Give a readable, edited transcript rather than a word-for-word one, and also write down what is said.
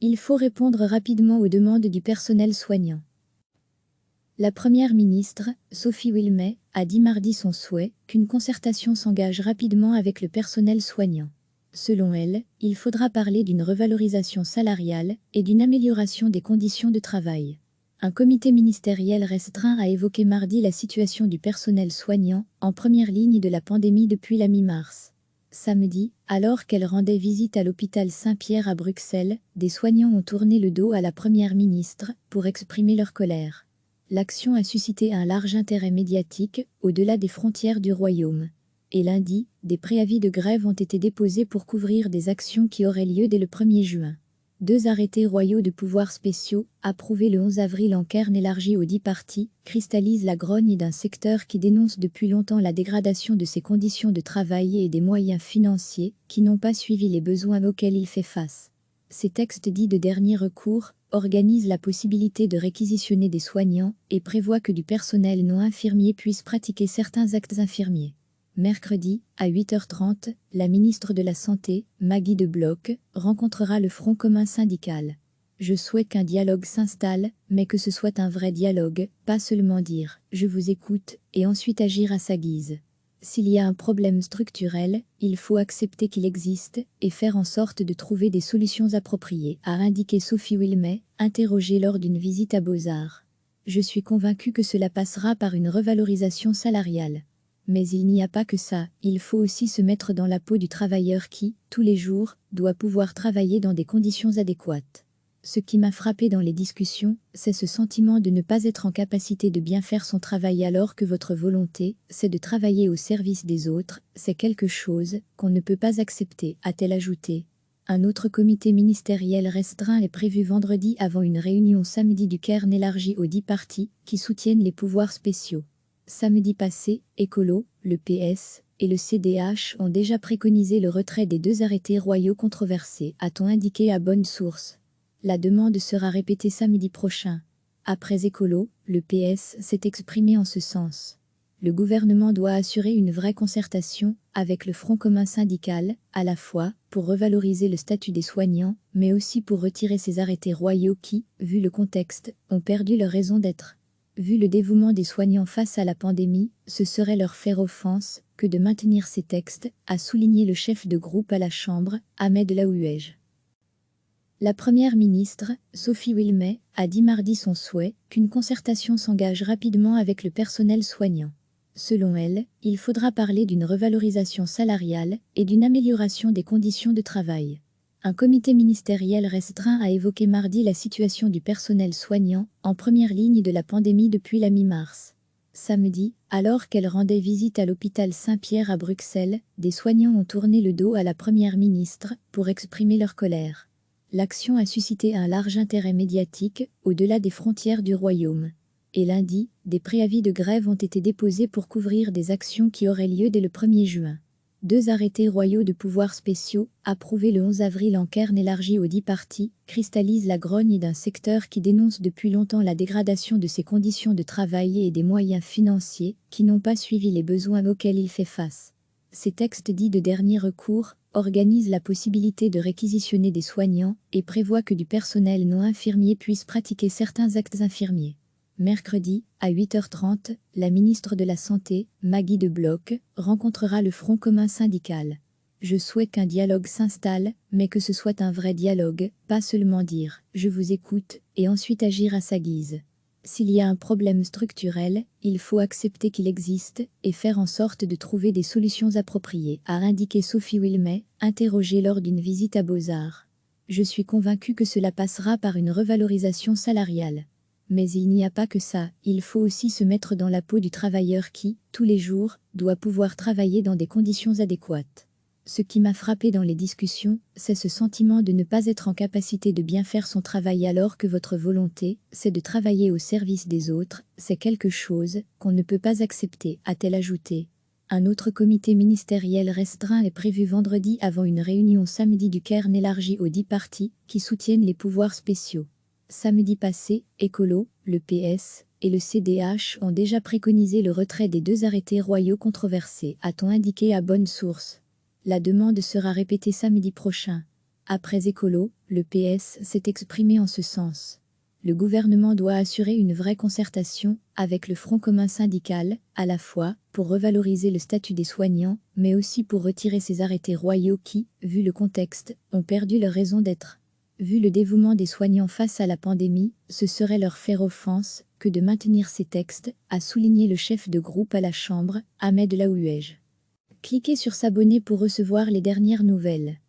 il faut répondre rapidement aux demandes du personnel soignant. La Première ministre, Sophie Wilmès, a dit mardi son souhait qu'une concertation s'engage rapidement avec le personnel soignant. Selon elle, il faudra parler d'une revalorisation salariale et d'une amélioration des conditions de travail. Un comité ministériel restreint a évoqué mardi la situation du personnel soignant, en première ligne de la pandémie depuis la mi-mars. Samedi, alors qu'elle rendait visite à l'hôpital Saint-Pierre à Bruxelles, des soignants ont tourné le dos à la Première ministre pour exprimer leur colère. L'action a suscité un large intérêt médiatique, au-delà des frontières du Royaume. Et lundi, des préavis de grève ont été déposés pour couvrir des actions qui auraient lieu dès le 1er juin. 2 arrêtés royaux de pouvoirs spéciaux, approuvés le 11 avril en cairn élargi aux 10 parties, cristallisent la grogne d'un secteur qui dénonce depuis longtemps la dégradation de ses conditions de travail et des moyens financiers qui n'ont pas suivi les besoins auxquels il fait face. Ces textes dits de dernier recours organisent la possibilité de réquisitionner des soignants et prévoient que du personnel non infirmier puisse pratiquer certains actes infirmiers. Mercredi, à 8h30, la ministre de la Santé, Maggie De Block, rencontrera le Front commun syndical. Je souhaite qu'un dialogue s'installe, mais que ce soit un vrai dialogue, pas seulement dire « je vous écoute » et ensuite agir à sa guise. S'il y a un problème structurel, il faut accepter qu'il existe et faire en sorte de trouver des solutions appropriées, a indiqué Sophie Wilmès, interrogée lors d'une visite à Beaux-Arts. Je suis convaincue que cela passera par une revalorisation salariale. Mais il n'y a pas que ça, il faut aussi se mettre dans la peau du travailleur qui, tous les jours, doit pouvoir travailler dans des conditions adéquates. Ce qui m'a frappé dans les discussions, c'est ce sentiment de ne pas être en capacité de bien faire son travail alors que votre volonté, c'est de travailler au service des autres, c'est quelque chose qu'on ne peut pas accepter, a-t-elle ajouté. Un autre comité ministériel restreint est prévu vendredi avant une réunion samedi du cairn élargi aux 10 parties qui soutiennent les pouvoirs spéciaux. Samedi passé, Écolo, le PS et le CDH ont déjà préconisé le retrait des 2 arrêtés royaux controversés, a-t-on indiqué à bonne source. La demande sera répétée samedi prochain. Après Écolo, le PS s'est exprimé en ce sens. Le gouvernement doit assurer une vraie concertation avec le Front commun syndical, à la fois pour revaloriser le statut des soignants, mais aussi pour retirer ces arrêtés royaux qui, vu le contexte, ont perdu leur raison d'être. Vu le dévouement des soignants face à la pandémie, ce serait leur faire offense que de maintenir ces textes, a souligné le chef de groupe à la Chambre, Ahmed Laouej. La Première ministre, Sophie Wilmès, a dit mardi son souhait qu'une concertation s'engage rapidement avec le personnel soignant. Selon elle, il faudra parler d'une revalorisation salariale et d'une amélioration des conditions de travail. Un comité ministériel restreint a évoqué mardi la situation du personnel soignant, en première ligne de la pandémie depuis la mi-mars. Samedi, alors qu'elle rendait visite à l'hôpital Saint-Pierre à Bruxelles, des soignants ont tourné le dos à la Première ministre pour exprimer leur colère. L'action a suscité un large intérêt médiatique, au-delà des frontières du Royaume. Et lundi, des préavis de grève ont été déposés pour couvrir des actions qui auraient lieu dès le 1er juin. 2 arrêtés royaux de pouvoirs spéciaux, approuvés le 11 avril en cairn élargi aux 10 parties, cristallisent la grogne d'un secteur qui dénonce depuis longtemps la dégradation de ses conditions de travail et des moyens financiers qui n'ont pas suivi les besoins auxquels il fait face. Ces textes dits de dernier recours organisent la possibilité de réquisitionner des soignants et prévoient que du personnel non infirmier puisse pratiquer certains actes infirmiers. Mercredi, à 8h30, la ministre de la Santé, Maggie De Block, rencontrera le Front commun syndical. Je souhaite qu'un dialogue s'installe, mais que ce soit un vrai dialogue, pas seulement dire « je vous écoute » et ensuite agir à sa guise. S'il y a un problème structurel, il faut accepter qu'il existe et faire en sorte de trouver des solutions appropriées, a indiqué Sophie Wilmès, interrogée lors d'une visite à Beaux-Arts. Je suis convaincue que cela passera par une revalorisation salariale. Mais il n'y a pas que ça, il faut aussi se mettre dans la peau du travailleur qui, tous les jours, doit pouvoir travailler dans des conditions adéquates. Ce qui m'a frappé dans les discussions, c'est ce sentiment de ne pas être en capacité de bien faire son travail alors que votre volonté, c'est de travailler au service des autres, c'est quelque chose qu'on ne peut pas accepter, a-t-elle ajouté. Un autre comité ministériel restreint est prévu vendredi avant une réunion samedi du cairn élargi aux 10 parties qui soutiennent les pouvoirs spéciaux. Samedi passé, Écolo, le PS et le CDH ont déjà préconisé le retrait des 2 arrêtés royaux controversés, a-t-on indiqué à bonne source. La demande sera répétée samedi prochain. Après Écolo, le PS s'est exprimé en ce sens. Le gouvernement doit assurer une vraie concertation avec le Front commun syndical, à la fois pour revaloriser le statut des soignants, mais aussi pour retirer ces arrêtés royaux qui, vu le contexte, ont perdu leur raison d'être. Vu le dévouement des soignants face à la pandémie, ce serait leur faire offense que de maintenir ces textes, a souligné le chef de groupe à la Chambre, Ahmed Laouej. Cliquez sur s'abonner pour recevoir les dernières nouvelles.